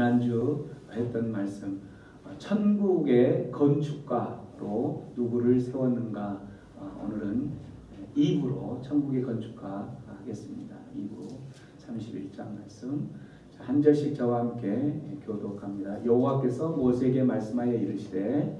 지난주 했던 말씀, 천국의 건축가로 누구를 세웠는가. 오늘은 2부로 천국의 건축가 하겠습니다. 2부 31장 말씀. 한 절씩 저와 함께 교독합니다. 여호와께서 모세에게 말씀하여 이르시되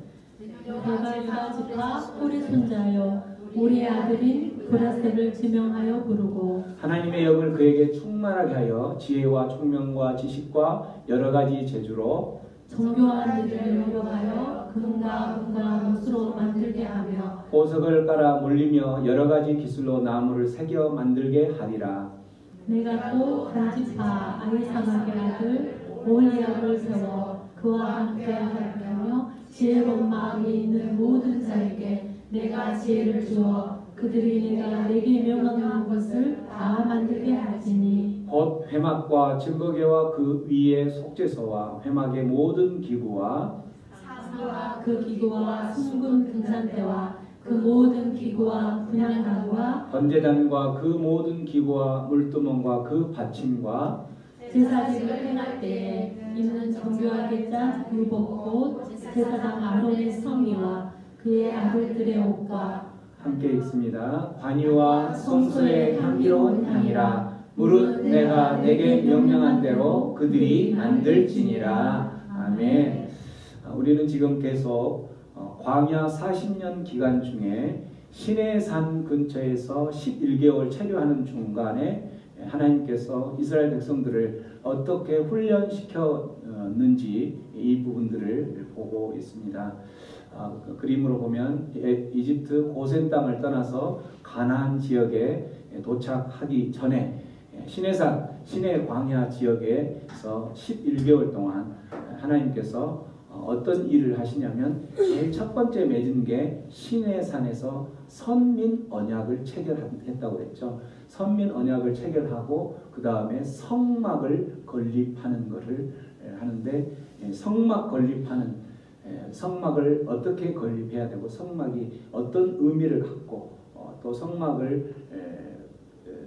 내가 유다 지파 홀의 손자여 우리의 아들인 브라셀을 지명하여 부르고 하나님의 영을 그에게 충만하게 하여 지혜와 총명과 지식과 여러 가지 재주로 정교한 일을 요구하여 금과 은과 못으로 만들게 하며 보석을 깔아 물리며 여러 가지 기술로 나무를 새겨 만들게 하리라. 내가 또 한 지파 아히사막의 아들 오홀리압을 세워 그와 함께 하며 지혜로운 마음이 있는 모든 자에게 내가 지혜를 주어 그들이 내가 내게 명령한 것을 다 만들게 할지니 곧 회막과 증거궤와 그 위에 속죄소와 회막의 모든 기구와 사수와 그 기구와 순금 등잔대와 그 모든 기구와 분향가구와 번제단과 그 모든 기구와 물두멍과 그 받침과 제사직을 행할 때에 입는 정교하게 짠 유복옷 제사장 아론의 성의와 그의 아들들의 옷과 함께 읽습니다. 관유와 성소의 향기로운 향이라 무릇 내가 내게 명령한 대로 그들이 만들지니라. 아멘. 우리는 지금 계속 광야 40년 기간 중에 시내산 근처에서 11개월 체류하는 중간에 하나님께서 이스라엘 백성들을 어떻게 훈련시켰는지 이 부분들을 보고 있습니다. 그 그림으로 보면 이집트 고센 땅을 떠나서 가나안 지역에 도착하기 전에 시내산, 시내 광야 지역에서 11개월 동안 하나님께서 어떤 일을 하시냐면 제일 첫 번째 맺은 게 시내산에서 선민 언약을 체결했다고 그랬죠. 선민 언약을 체결하고 그 다음에 성막을 건립하는 것을 하는데 성막 건립하는 성막을 어떻게 건립해야 되고 성막이 어떤 의미를 갖고 또 성막을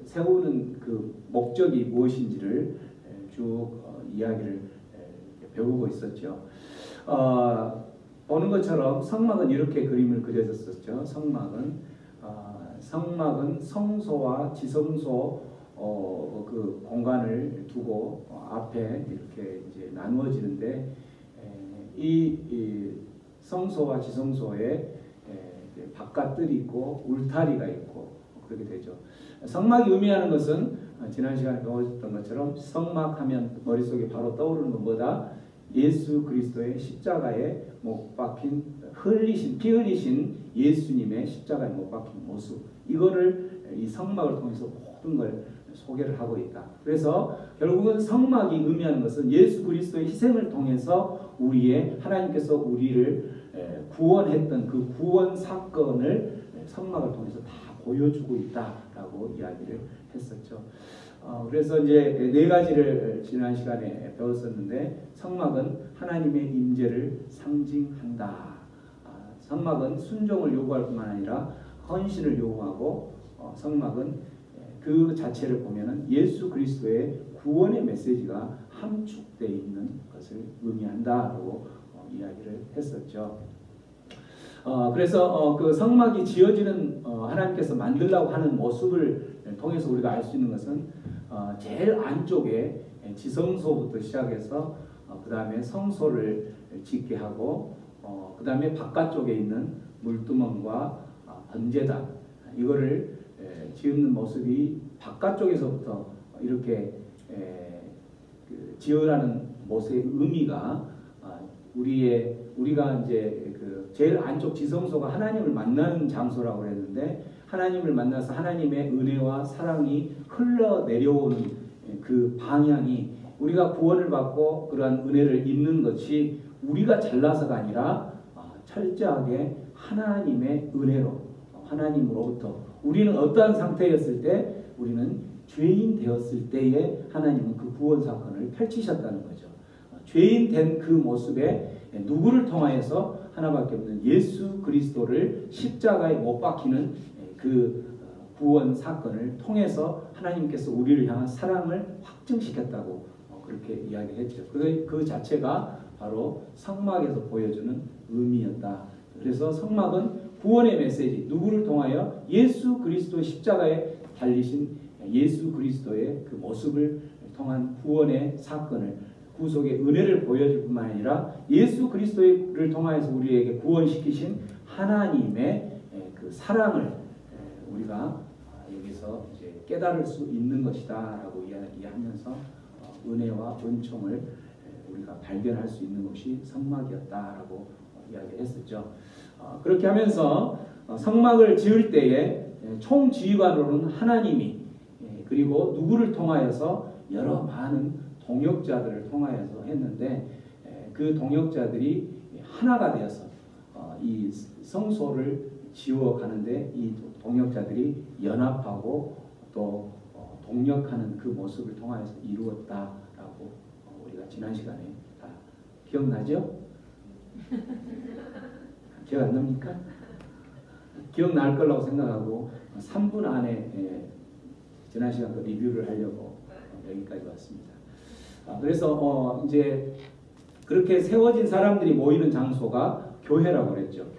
세우는 그 목적이 무엇인지를 쭉 이야기를 배우고 있었죠. 보는 것처럼 성막은 이렇게 그림을 그려졌었죠. 성막은 성소와 지성소 그 공간을 두고 앞에 이렇게 이제 나누어지는데 이 성소와 지성소에 바깥뜰이 있고 울타리가 있고 그렇게 되죠. 성막이 의미하는 것은 지난 시간에 배웠던 것처럼 성막하면 머릿속에 바로 떠오르는 것보다 예수 그리스도의 십자가에 못 박힌 피 흘리신 예수님의 십자가에 못 박힌 모습, 이거를 이 성막을 통해서 모든 걸 소개를 하고 있다. 그래서 결국은 성막이 의미하는 것은 예수 그리스도의 희생을 통해서 하나님께서 우리를 구원했던 그 구원 사건을 성막을 통해서 다 보여주고 있다라고 이야기를 했었죠. 그래서 이제 네 가지를 지난 시간에 배웠었는데 성막은 하나님의 임재를 상징한다. 성막은 순종을 요구할 뿐만 아니라 헌신을 요구하고 성막은 그 자체를 보면은 예수 그리스도의 구원의 메시지가 함축되어 있는 것을 의미한다라고 이야기를 했었죠. 그래서 그 성막이 지어지는 하나님께서 만들려고 하는 모습을 통해서 우리가 알 수 있는 것은 제일 안쪽에 지성소부터 시작해서 그 다음에 성소를 짓게 하고 그 다음에 바깥쪽에 있는 물두멍과 번제단 이거를 지은 모습이 바깥쪽에서부터 이렇게 지으라는 모습의 의미가 우리가 이제 그 제일 안쪽 지성소가 하나님을 만나는 장소라고 했는데 하나님을 만나서 하나님의 은혜와 사랑이 흘러내려오는 그 방향이 우리가 구원을 받고 그러한 은혜를 입는 것이 우리가 잘나서가 아니라 철저하게 하나님의 은혜로 하나님으로부터 우리는 어떠한 상태였을 때 우리는 죄인 되었을 때에 하나님은 그 구원 사건을 펼치셨다는 거죠. 죄인 된 그 모습에 누구를 통하여서 하나밖에 없는 예수 그리스도를 십자가에 못 박히는 그 구원 사건을 통해서 하나님께서 우리를 향한 사랑을 확증시켰다고 그렇게 이야기했죠. 그 자체가 바로 성막에서 보여주는 의미였다. 그래서 성막은 구원의 메시지, 누구를 통하여 예수 그리스도의 십자가에 달리신 예수 그리스도의 그 모습을 통한 구원의 사건을, 구속의 은혜를 보여줄 뿐만 아니라 예수 그리스도를 통하여서 우리에게 구원시키신 하나님의 그 사랑을 우리가 여기서 이제 깨달을 수 있는 것이다라고 이야기하면서 은혜와 은총을 우리가 발견할 수 있는 것이 성막이었다라고 이야기했었죠. 그렇게 하면서 성막을 지을 때에 총지휘관으로는 하나님이, 그리고 누구를 통하여서 여러 많은 동역자들을 통하여서 했는데, 그 동역자들이 하나가 되어서 이 성소를 지어가는데 이 동역자들이 연합하고 또 동력하는 그 모습을 통하여서 이루었다라고 우리가 지난 시간에 다 기억나죠? 기억 안 납니까? 기억날 거라고 생각하고 3분 안에 지난 시간 그 리뷰를 하려고 여기까지 왔습니다. 그래서 이제 그렇게 세워진 사람들이 모이는 장소가 교회라고 그랬죠.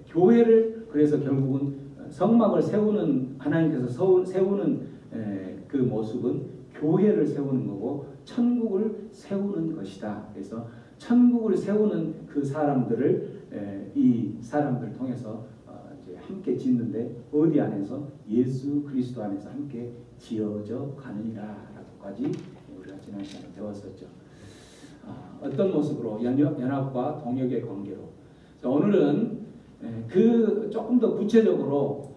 교회를 그래서 결국은 성막을 세우는, 하나님께서 세우는 그 모습은 교회를 세우는 거고 천국을 세우는 것이다. 그래서 천국을 세우는 그 사람들을 이 사람들을 통해서 이제 함께 짓는데, 어디 안에서? 예수 그리스도 안에서 함께 지어져 가느니라라고까지 우리가 지난 시간에 배웠었죠. 어떤 모습으로? 연합과 동역의 관계로. 자, 오늘은 그 조금 더 구체적으로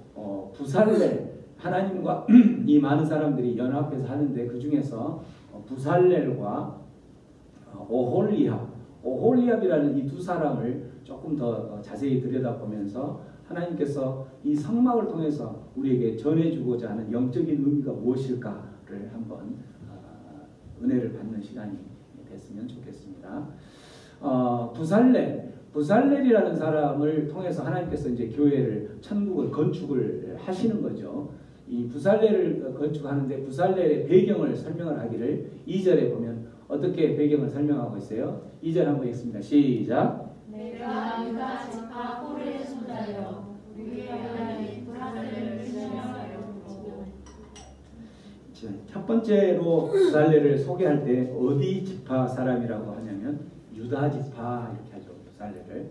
부살렐, 하나님과 이 많은 사람들이 연합해서 하는데 그 중에서 부살렐과 오홀리압이라는 이 두 사람을 조금 더 자세히 들여다보면서 하나님께서 이 성막을 통해서 우리에게 전해주고자 하는 영적인 의미가 무엇일까를 한번 은혜를 받는 시간이 됐으면 좋겠습니다. 부살렐이라는 사람을 통해서 하나님께서 이제 교회를, 천국을 건축을 하시는 거죠. 이 부살렐을 건축하는데 부살렐의 배경을 설명을 하기를 2절에 보면 어떻게 배경을 설명하고 있어요? 2절 한번 읽습니다. 시작. 내가 유다 지파 홀의 손자여 우리의 하나님 부살렐을 지명하여. 첫 번째로 부살렐을 소개할 때 어디 지파 사람이라고 하냐면 유다 지파 이렇게 하죠. 부살렐을.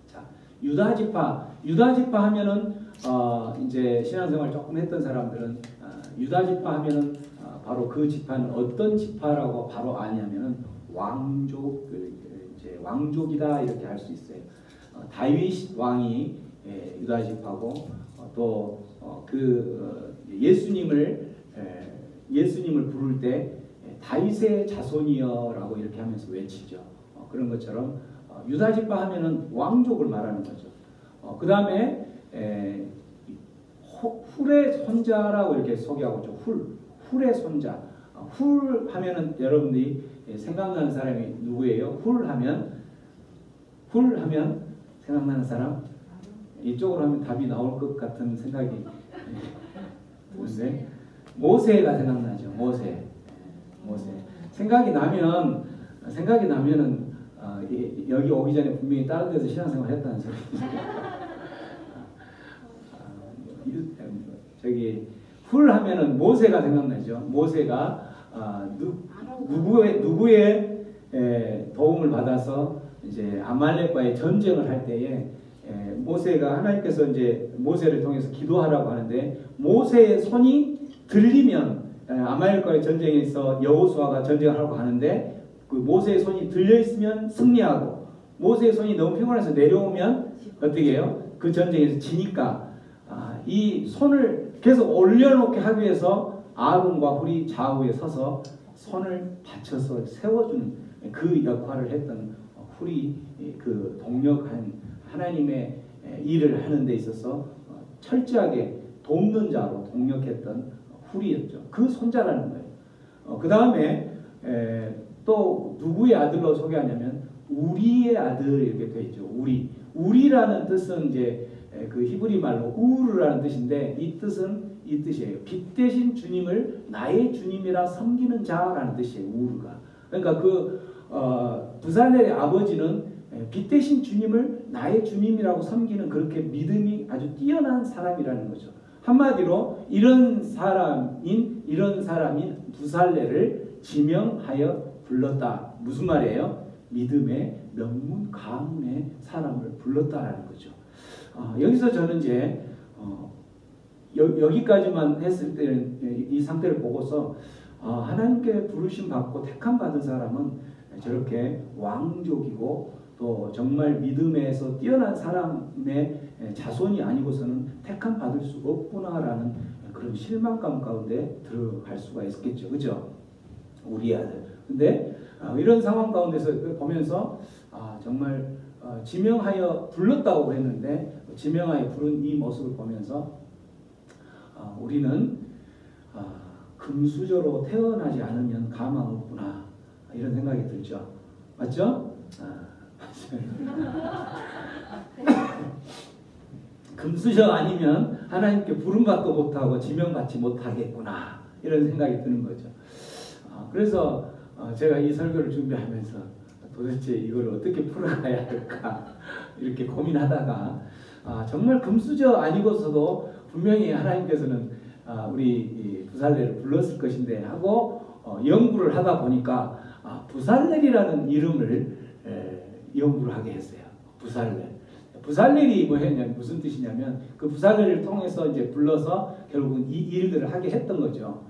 자, 유다 지파 하면은 이제 신앙생활 조금 했던 사람들은 유다 지파 하면은 바로 그 지파는 어떤 지파라고 바로 아냐면은 왕족이다 이렇게 할 수 있어요. 다윗 왕이 유다 지파고 또 예수님을 부를 때 다윗의 자손이여라고 이렇게 하면서 외치죠. 그런 것처럼 유다 지파 하면은 왕족을 말하는 거죠. 그 다음에 훌의 손자라고 이렇게 소개하고 있죠. 훌의 손자. 훌 하면은 여러분들이 생각나는 사람이 누구예요? 훌 하면 생각나는 사람? 이쪽으로 하면 답이 나올 것 같은 생각이 드는데 모세가 생각나죠. 모세. 생각이 나면은 여기 오기 전에 분명히 다른 데서 신앙생활 했다는 소리. 저기 훌 하면은 모세가 생각나죠. 모세가 누구의 도움을 받아서 이제 아말렉과의 전쟁을 할 때에 모세가, 하나님께서 이제 모세를 통해서 기도하라고 하는데 모세의 손이 들리면, 아말렉과의 전쟁에서 여호수아가 전쟁을 하고 가는데 그 모세의 손이 들려 있으면 승리하고, 모세의 손이 너무 피곤해서 내려오면 어떻게 해요? 그 전쟁에서 지니까 이 손을 계속 올려놓게 하기 위해서 아론과 훌이 좌우에 서서 손을 받쳐서 세워주는 그 역할을 했던 훌이, 그 동력한 하나님의 일을 하는 데 있어서 철저하게 돕는 자로 동력했던 훌이었죠. 그 손자라는 거예요. 그 다음에 또 누구의 아들로 소개하냐면 우리의 아들 이렇게 되어 있죠. 우리라는 뜻은 이제 그 히브리 말로 우르라는 뜻인데, 이 뜻은 이 뜻이에요. 빛 대신 주님을 나의 주님이라 섬기는 자라는 뜻이에요. 우르가. 그러니까 부살렐의 아버지는 빛 대신 주님을 나의 주님이라고 섬기는 그렇게 믿음이 아주 뛰어난 사람이라는 거죠. 한마디로 이런 사람인 부살렐을 지명하여 불렀다. 무슨 말이에요? 믿음의 명문 가문의 사람을 불렀다라는 거죠. 여기서 저는 이제 여기까지만 했을 때는 이 상태를 보고서 하나님께 부르심 받고 택함 받은 사람은 저렇게 왕족이고 또 정말 믿음에서 뛰어난 사람의 자손이 아니고서는 택함 받을 수 없구나라는 그런 실망감 가운데 들어갈 수가 있겠죠. 그죠? 우리 아들. 근데 이런 상황 가운데서 보면서 정말 지명하여 불렀다고 했는데 지명하여 부른 이 모습을 보면서 우리는 금수저로 태어나지 않으면 가망 없구나 이런 생각이 들죠. 맞죠? 금수저 아니면 하나님께 부름받도 못하고 지명받지 못하겠구나 이런 생각이 드는 거죠. 그래서 제가 이 설교를 준비하면서 도대체 이걸 어떻게 풀어가야 할까 이렇게 고민하다가 정말 금수저 아니고서도 분명히 하나님께서는 우리 부살렐을 불렀을 것인데 하고 연구를 하다 보니까 부살렐이라는 이름을 연구를 하게 했어요. 부살렐이 무슨 뜻이냐면 그 부살렐을 통해서 이제 불러서 결국은 이 일들을 하게 했던 거죠.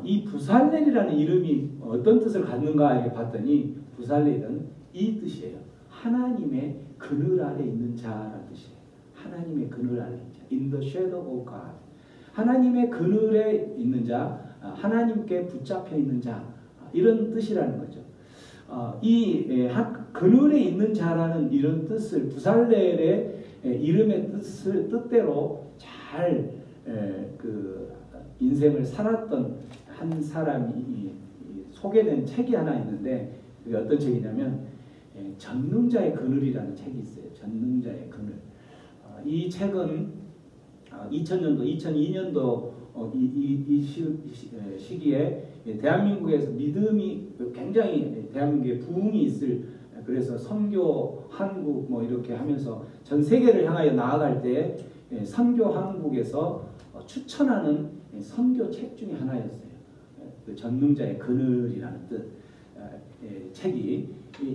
이 부살렐이라는 이름이 어떤 뜻을 갖는가 이렇게 봤더니 부살렐은 이 뜻이에요. 하나님의 그늘 아래 있는 자라는 뜻이에요. 하나님의 그늘 아래 있는 자. In the shadow of God. 하나님의 그늘에 있는 자, 하나님께 붙잡혀 있는 자 이런 뜻이라는 거죠. 그늘에 있는 자라는 이런 뜻을 부살렐의 이름의 뜻대로 잘 인생을 살았던 한 사람이 소개된 책이 하나 있는데 그게 어떤 책이냐면 전능자의 그늘이라는 책이 있어요. 전능자의 그늘. 이 책은 2000년도, 2002년도 이 시기에 대한민국에서 믿음이 굉장히 대한민국에 부흥이 있을 그래서 선교 한국 뭐 이렇게 하면서 전 세계를 향하여 나아갈 때 선교 한국에서 추천하는 선교 책 중에 하나였어요. 그 전능자의 그늘이라는 책이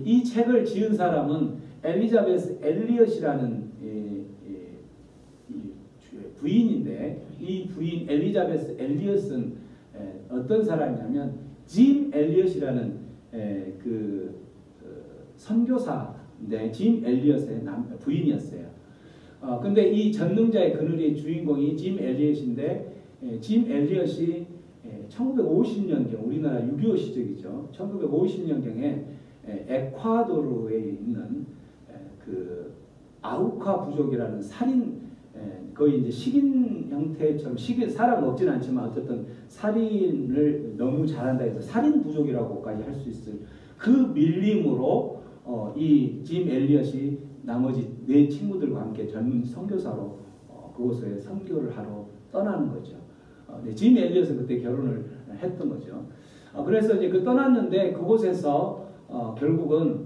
이 책을 지은 사람은 엘리자베스 엘리엇이라는 부인인데 이 부인 엘리자베스 엘리엇은 어떤 사람이냐면 짐 엘리엇이라는 선교사인데 짐 엘리엇의 부인이었어요. 근데 이 전능자의 그늘의 주인공이 짐 엘리엇인데 짐 엘리엇이 1950년경 우리나라 6.25 시적이죠. 1950년경에 에콰도르에 있는 그 아우카 부족이라는 살인 거의 이제 식인 형태처럼 사람 먹지는 않지만 어쨌든 살인을 너무 잘한다 해서 살인 부족이라고까지 할 수 있을 그 밀림으로 이 짐 엘리엇이 나머지 네 친구들과 함께 젊은 선교사로 그곳에 선교를 하러 떠나는 거죠. 짐 엘리엇은 그때 결혼을 했던 거죠. 그래서 이제 떠났는데 그곳에서 결국은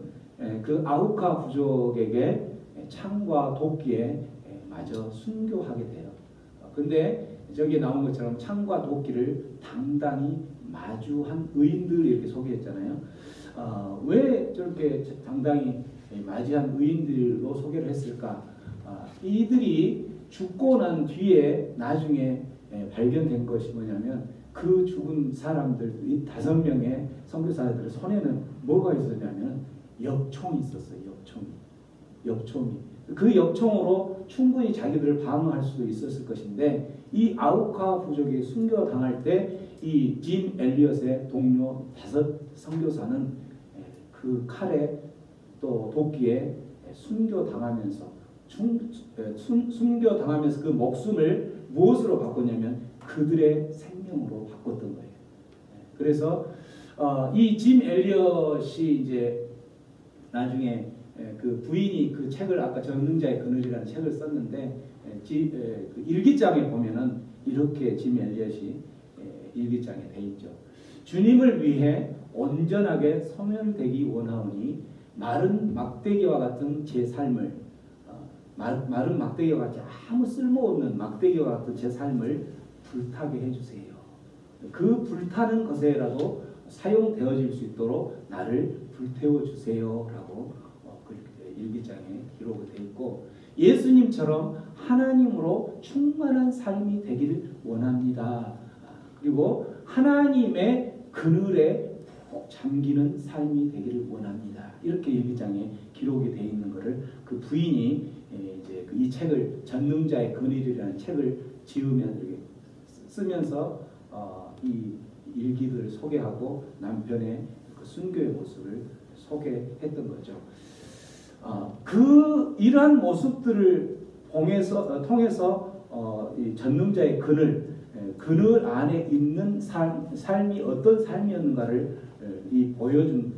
그 아우카 부족에게 창과 도끼에 마저 순교하게 돼요. 근데 저기에 나온 것처럼 창과 도끼를 당당히 마주한 의인들 이렇게 소개했잖아요. 왜 저렇게 당당히 맞이한 의인들로 소개를 했을까? 이들이 죽고 난 뒤에 나중에 발견된 것이 뭐냐면 그 죽은 사람들 이 5명의 선교사들의 손에는 뭐가 있었냐면 역총이 있었어요. 역총이. 그 역총으로 충분히 자기들을 방어할 수도 있었을 것인데 이 아우카 부족이 순교당할 때 이 짐 엘리엇의 동료 5 선교사는 그 칼에 또 도끼에 순교당하면서 순교당하면서 그 목숨을 무엇으로 바꿨냐면 그들의 생명으로 바꿨던 거예요. 그래서 이 짐 엘리엇이 이제 나중에 그 부인이 그 책을 아까 전능자의 그늘이라는 책을 썼는데 그 일기장에 보면은 이렇게 짐 엘리엇이 일기장에 돼 있죠. 주님을 위해 온전하게 소멸되기 원하오니 마른 막대기와 같은 제 삶을 마른 막대기와 같이 아무 쓸모없는 막대기와 같은 제 삶을 불타게 해주세요. 그 불타는 것에라도 사용되어질 수 있도록 나를 불태워주세요 라고 일기장에 기록이 되어 있고, 예수님처럼 하나님으로 충만한 삶이 되기를 원합니다. 그리고 하나님의 그늘에 푹 잠기는 삶이 되기를 원합니다. 이렇게 일기장에 기록이 되어 있는 것을 그 부인이 이제 이 책을 전능자의 그늘이라는 책을 쓰면서 이 일기들을 소개하고 남편의 그 순교의 모습을 소개했던 거죠. 이러한 모습들을 통해서 이 전능자의 그늘 안에 있는 삶이 어떤 삶이었는가를 보여준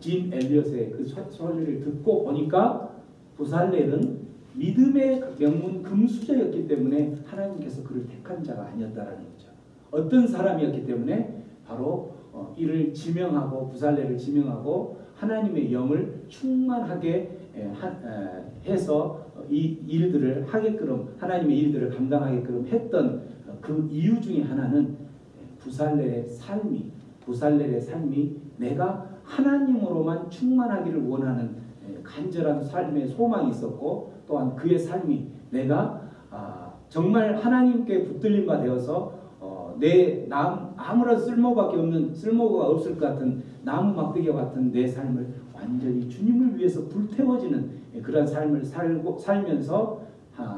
짐 엘리엇의 그 소리를 듣고 보니까 부살렐은 믿음의 명문 금수저였기 때문에 하나님께서 그를 택한 자가 아니었다라는 거죠. 어떤 사람이었기 때문에 바로 이를 지명하고 부살렐을 지명하고 하나님의 영을 충만하게 해서 이 일들을 하게끔, 하나님의 일들을 감당하게끔 했던 그 이유 중에 하나는 부살렐의 삶이 내가 하나님으로만 충만하기를 원하는 간절한 삶의 소망이 있었고, 또한 그의 삶이 내가 정말 하나님께 붙들림 바 되어서 아무런 쓸모가 없을 것 같은 나무 막대기와 같은 내 삶을 완전히 주님을 위해서 불태워지는 그런 삶을 살면서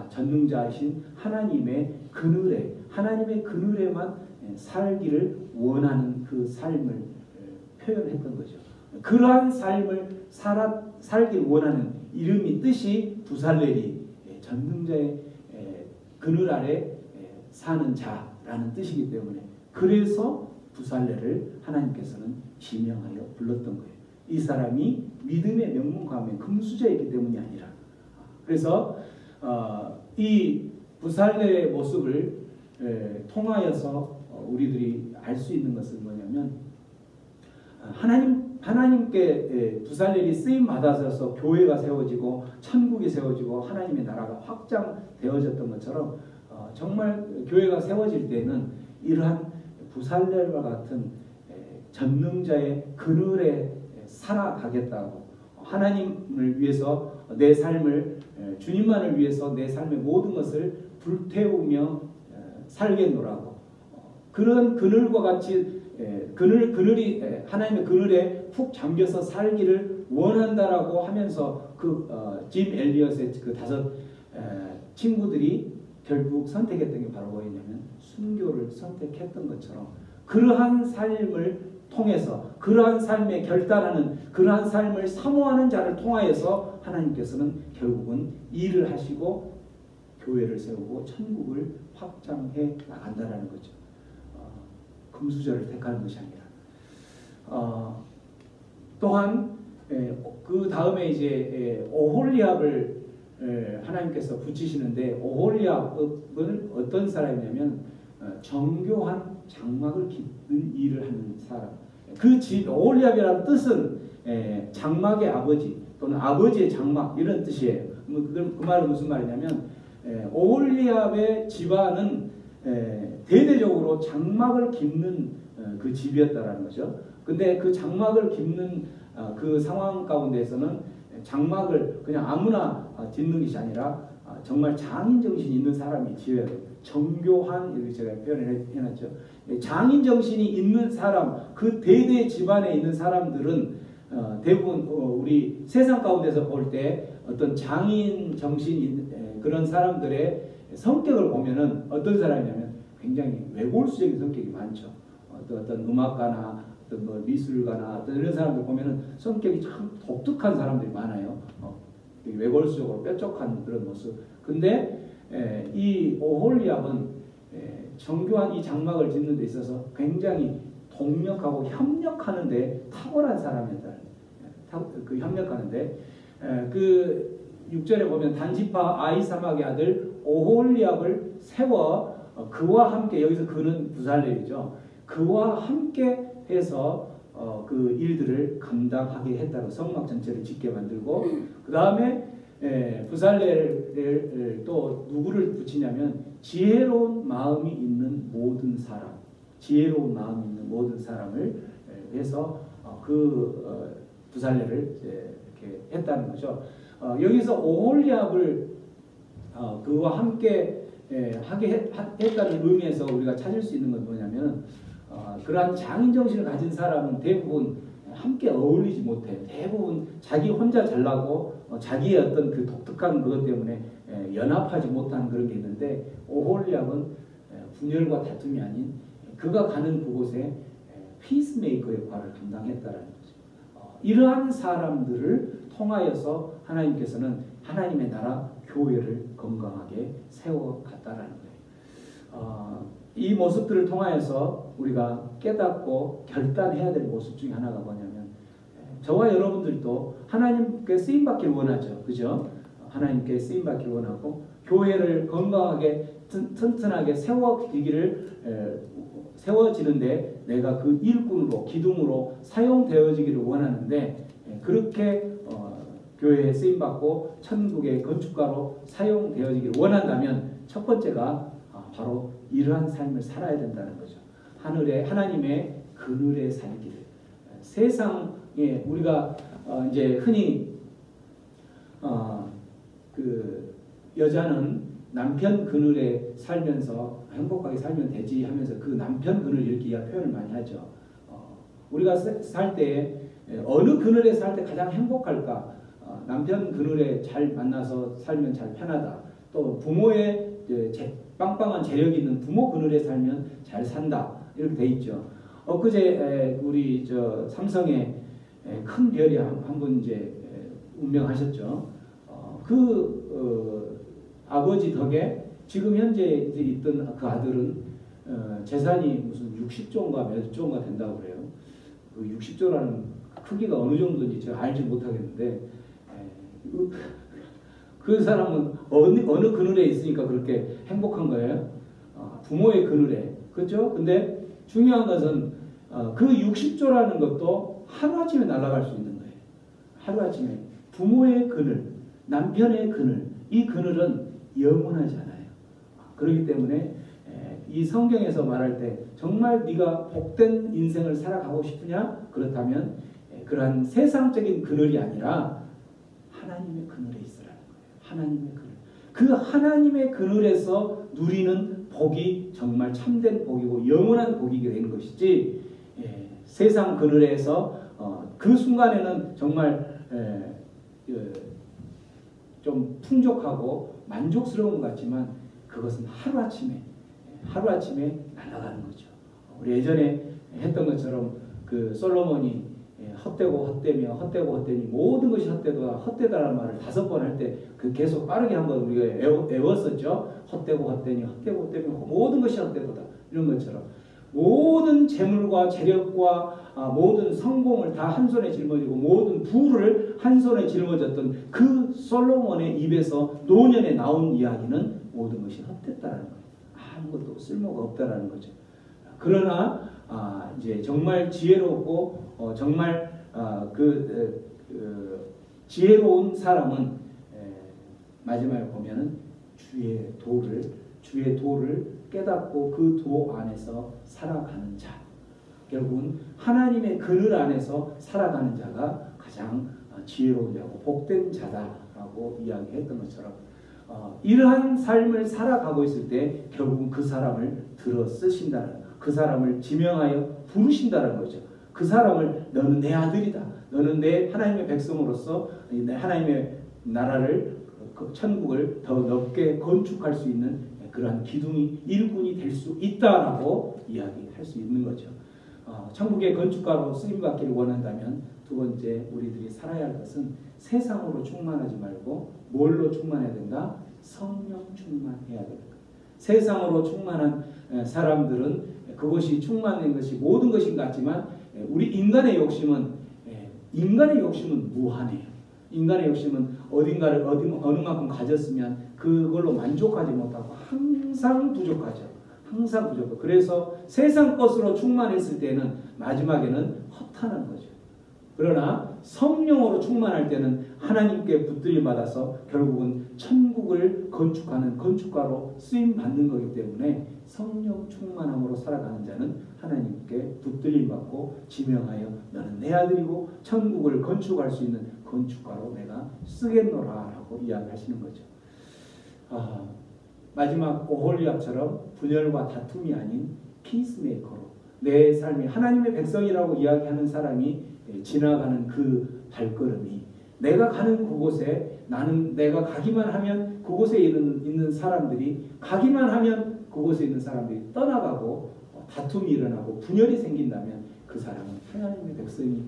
전능자이신 하나님의 그늘에만 살기를 원하는 그 삶을 표현했던 거죠. 그러한 삶을 살기를 원하는 뜻이 부살렐이 전능자의 그늘 아래 사는 자라는 뜻이기 때문에, 그래서 부살렐을 하나님께서는 지명하여 불렀던 거예요. 이 사람이 믿음의 명문 가문의 금수저이기 때문이 아니라. 그래서 이 부살렐의 모습을 통하여서 우리들이 알 수 있는 것은 뭐냐면, 하나님께 부살렐이 쓰임 받아서 교회가 세워지고 천국이 세워지고 하나님의 나라가 확장되어졌던 것처럼 정말 교회가 세워질 때는 이러한 부살렐과 같은 전능자의 그늘에 살아가겠다고, 하나님을 위해서 내 삶을, 주님만을 위해서 내 삶의 모든 것을 불태우며 살겠노라고, 그런 그늘과 같이 그늘이 하나님의 그늘에 푹 잠겨서 살기를 원한다라고 하면서 짐 엘리엇의 그 5 친구들이 결국 선택했던 게 바로 뭐였냐면 순교를 선택했던 것처럼, 그러한 삶을 통해서, 그러한 삶에 결단하는, 그러한 삶을 사모하는 자를 통하여서 하나님께서는 결국은 일을 하시고 교회를 세우고 천국을 확장해 나간다라는 거죠. 금수저를 택하는 것이 아니라. 또한 그 다음에 이제 오홀리압을 하나님께서 붙이시는데, 오홀리압은 어떤 사람이냐면 정교한 장막을 깃는 일을 하는 사람. 오홀리압이라는 뜻은 장막의 아버지 또는 아버지의 장막, 이런 뜻이에요. 그 말은 무슨 말이냐면 오홀리압의 집안은 대대적으로 장막을 깃는 그 집이었다라는 거죠. 근데 그 장막을 깃는 그 상황 가운데에서는 장막을 그냥 아무나 짓는 것이 아니라 정말 장인 정신이 있는 사람이 지어야 돼요. 정교한, 이렇게 제가 표현을 해놨죠. 장인 정신이 있는 사람, 그 대대 집안에 있는 사람들은 대부분 우리 세상 가운데서 볼 때 어떤 장인 정신이 그런 사람들의 성격을 보면은 어떤 사람이냐면 굉장히 외골수적인 성격이 많죠. 어떤 음악가나 어떤 뭐 미술가나 어떤 이런 사람들 보면은 성격이 참 독특한 사람들이 많아요. 외골수적으로 뾰족한 그런 모습. 근데 이 오홀리압은 정교한 이 장막을 짓는 데 있어서 굉장히 동력하고 협력하는데 탁월한 사람이었다. 그 협력하는데 그 6절에 보면 단지파 아히사막의 아들 오홀리압을 세워 그와 함께 여기서 그는 부살렐이죠. 그와 함께 해서 그 일들을 감당하게 했다고 성막 전체를 짓게 만들고 그 다음에 부살렐을 또 누구를 붙이냐면 지혜로운 마음이 있는 모든 사람, 지혜로운 마음이 있는 모든 사람을 해서 부살렐을 이렇게 했다는 거죠. 여기서 오홀리압을 그와 함께 하게 했다는 의미에서 우리가 찾을 수 있는 건 뭐냐면 그러한 장인 정신을 가진 사람은 대부분 함께 어울리지 못해. 대부분 자기 혼자 잘나고 자기의 어떤 그 독특한 그것 때문에 연합하지 못하는 그런 게 있는데 오홀리압은 분열과 다툼이 아닌 그가 가는 그곳에 피스메이커 역할을 감당했다라는 거죠. 이러한 사람들을 통하여서 하나님께서는 하나님의 나라 교회를 건강하게 세워갔다라는 거예요. 이 모습들을 통하여서 우리가 깨닫고 결단해야 될 모습 중에 하나가 뭐냐면 저와 여러분들도 하나님께 쓰임받기를 원하죠. 그죠? 하나님께 쓰임받기를 원하고 교회를 건강하게 튼튼하게 세워지는데 내가 그 일꾼으로 기둥으로 사용되어지기를 원하는데 그렇게 교회에 쓰임받고 천국의 건축가로 사용되어지기를 원한다면 첫 번째가 바로 이러한 삶을 살아야 된다는 거죠. 하나님의 그늘에 살기를. 세상에 우리가 이제 흔히 그 여자는 남편 그늘에 살면서 행복하게 살면 되지 하면서 그 남편 그늘 이렇게 표현을 많이 하죠. 우리가 살 때 어느 그늘에 살 때 가장 행복할까? 남편 그늘에 잘 만나서 살면 잘 편하다. 또 부모의 빵빵한 재력이 있는 부모 그늘에 살면 잘 산다. 이렇게 돼 있죠. 엊그제 우리 삼성에 큰 별이 한 분 이제 운명하셨죠. 아버지 덕에 지금 현재 있던 그 아들은 재산이 무슨 60조인가 몇 조인가 된다고 그래요. 그 60조라는 크기가 어느 정도인지 제가 알지 못하겠는데 그 사람은 어느 그늘에 있으니까 그렇게 행복한 거예요. 부모의 그늘에. 그렇죠? 근데 중요한 것은 그 60조라는 것도 하루아침에 날아갈 수 있는 거예요. 하루아침에. 부모의 그늘, 남편의 그늘, 이 그늘은 영원하지 않아요. 그렇기 때문에 이 성경에서 말할 때 정말 네가 복된 인생을 살아가고 싶으냐? 그렇다면 그러한 세상적인 그늘이 아니라 하나님의 그늘에 있으라는 거예요. 하나님의 그늘. 그 하나님의 그늘에서 누리는 복이 정말 참된 복이고 영원한 복이 된 것이지 세상 그늘에서 그 순간에는 정말 좀 풍족하고 만족스러운 것 같지만 그것은 하루아침에 날아가는 거죠. 우리 예전에 했던 것처럼 그 솔로몬이 헛되고 헛되니 모든 것이 헛되다라는 말을 5번 할 때 그 계속 빠르게 한번 우리가 외웠었죠. 헛되고 모든 것이 헛되도다. 이런 것처럼 모든 재물과 재력과 모든 성공을 다 한 손에 짊어지고 모든 부를 한 손에 짊어졌던 그 솔로몬의 입에서 노년에 나온 이야기는 모든 것이 헛됐다라는 거예요. 아무것도 쓸모가 없다라는 거죠. 그러나 이제 정말 지혜롭고 정말 지혜로운 사람은 마지막에 보면은 주의 도를 깨닫고 그 도 안에서 살아가는 자. 결국은 하나님의 그늘 안에서 살아가는 자가 가장 지혜로운 자고 복된 자다라고 이야기했던 것처럼 이러한 삶을 살아가고 있을 때 결국은 그 사람을 들어 쓰신다는, 그 사람을 지명하여 부르신다는 거죠. 그 사람을 너는 내 아들이다. 너는 내 하나님의 백성으로서 내 하나님의 나라를 천국을 더 넓게 건축할 수 있는 그러한 기둥이 일꾼이 될 수 있다라고 이야기할 수 있는 거죠. 천국의 건축가로 쓰임받기를 원한다면 두 번째 우리들이 살아야 할 것은 세상으로 충만하지 말고 뭘로 충만해야 된다? 성령 충만해야 된다. 세상으로 충만한 사람들은 그것이 충만된 것이 모든 것인 것 같지만 우리 인간의 욕심은 무한해요. 인간의 욕심은 어딘가를 어느 만큼 가졌으면 그걸로 만족하지 못하고 항상 부족하죠. 항상 부족하고 그래서 세상 것으로 충만했을 때는 마지막에는 허탄한 거죠. 그러나 성령으로 충만할 때는 하나님께 붙들림 받아서 결국은 천국을 건축하는 건축가로 쓰임 받는 거기 때문에 성령 충만함으로 살아가는 자는 하나님께 붙들림 받고 지명하여 너는 내 아들이고 천국을 건축할 수 있는 건축가로 내가 쓰겠노라 라고 이야기하시는 거죠. 마지막 오홀리압처럼 분열과 다툼이 아닌 피스메이커로 내 삶이 하나님의 백성이라고 이야기하는 사람이 지나가는 그 발걸음이 내가 가는 그곳에 나는 내가 가기만 하면 그곳에 있는 사람들이 가기만 하면 그곳에 있는 사람들이 떠나가고 다툼이 일어나고 분열이 생긴다면 그 사람은 하나님의 백성이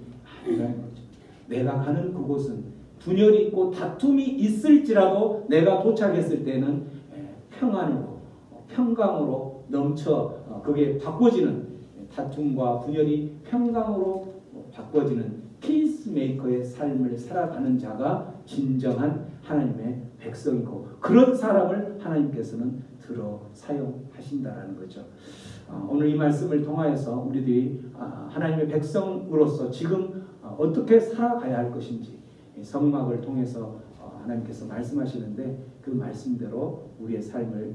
아니라는 거죠. 내가 가는 그곳은 분열이 있고 다툼이 있을지라도 내가 도착했을 때는 평안으로 평강으로 넘쳐 그게 바꿔지는 다툼과 분열이 평강으로 바꿔지는 피스메이커의 삶을 살아가는 자가 진정한 하나님의 백성이고 그런 사람을 하나님께서는 들어 사용하신다라는 거죠. 오늘 이 말씀을 통하여서 우리들이 하나님의 백성으로서 지금 어떻게 살아가야 할 것인지 성막을 통해서 하나님께서 말씀하시는데 그 말씀대로 우리의 삶을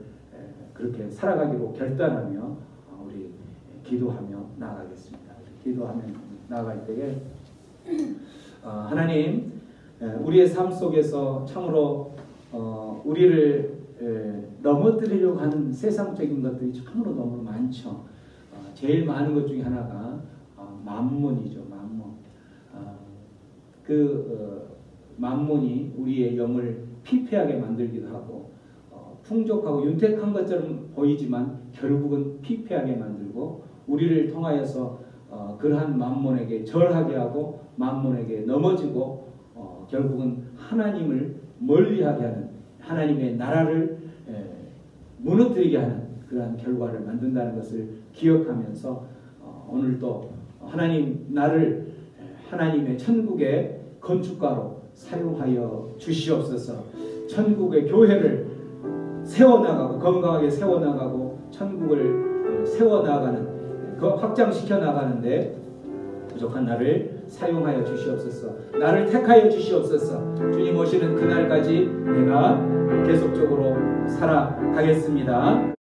그렇게 살아가기로 결단하며 우리 기도하며 나아가겠습니다. 기도하며 나아갈 때에 하나님 우리의 삶 속에서 참으로 우리를 넘어뜨리려고 하는 세상적인 것들이 참으로 너무 많죠. 제일 많은 것 중에 하나가 만몬이죠. 만몬. 만몬이 우리의 영을 피폐하게 만들기도 하고 풍족하고 윤택한 것처럼 보이지만 결국은 피폐하게 만들고 우리를 통하여서 그러한 만몬에게 절하게 하고 만몬에게 넘어지고 결국은 하나님을 멀리하게 하는 하나님의 나라를 무너뜨리게 하는 그러한 결과를 만든다는 것을 기억하면서 오늘도 하나님 나를 하나님의 천국의 건축가로 사용하여 주시옵소서. 천국의 교회를 세워나가고 건강하게 세워나가고 천국을 세워나가는 확장시켜 나가는데 부족한 나를 사용하여 주시옵소서. 나를 택하여 주시옵소서. 주님 오시는 그날까지 내가 계속적으로 살아가겠습니다.